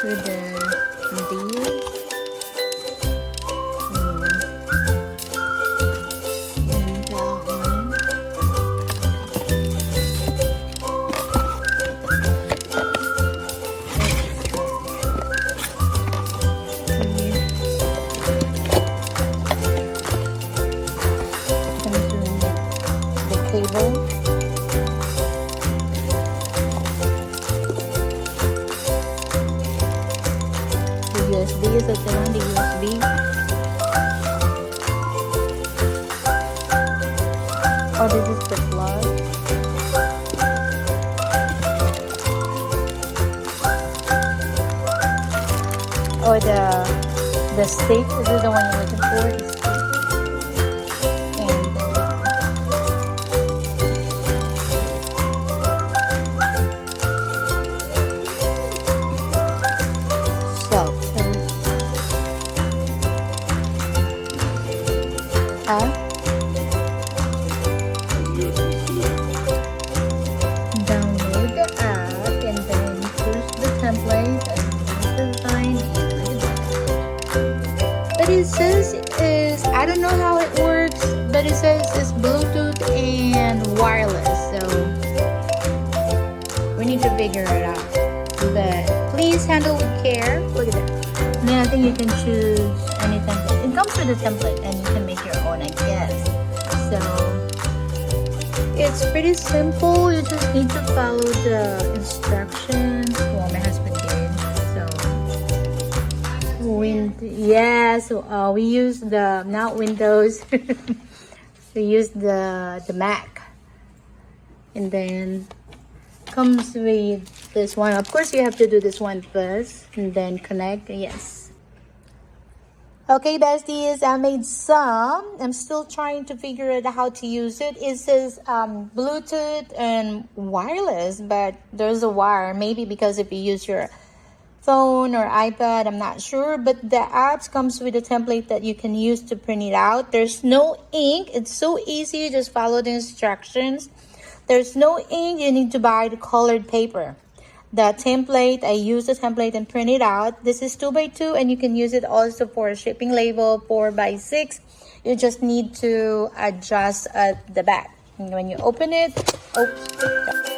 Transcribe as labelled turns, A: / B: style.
A: with the deal. Cable. The USB is at the one, the USB. Oh, this is the plug. Oh, the stick. This is the one you're looking for. Download the app and then choose the template and design. But it says I don't know how it works, but it says it's Bluetooth and wireless, so we need to figure it out. But please handle with care. Look at that. And then I think you can choose any template. It comes with a template and you can make your own, I guess. So it's pretty simple. You just need to follow the instructions. Well, my husband did. So we use the not Windows. We use the Mac, and then comes with this one. Of course, you have to do this one first, and then connect. Yes. Okay, besties, I made some. I'm still trying to figure out how to use it. It says Bluetooth and wireless, but there's a wire. Maybe because if you use your phone or iPad, I'm not sure. But the apps comes with a template that you can use to print it out. There's no ink. It's so easy. Just follow the instructions. There's no ink. You need to buy the colored paper. The template, I use the template and print it out. This is 2x2 and you can use it also for a shipping label 4x6. You just need to adjust at the back. And when you open it, oops.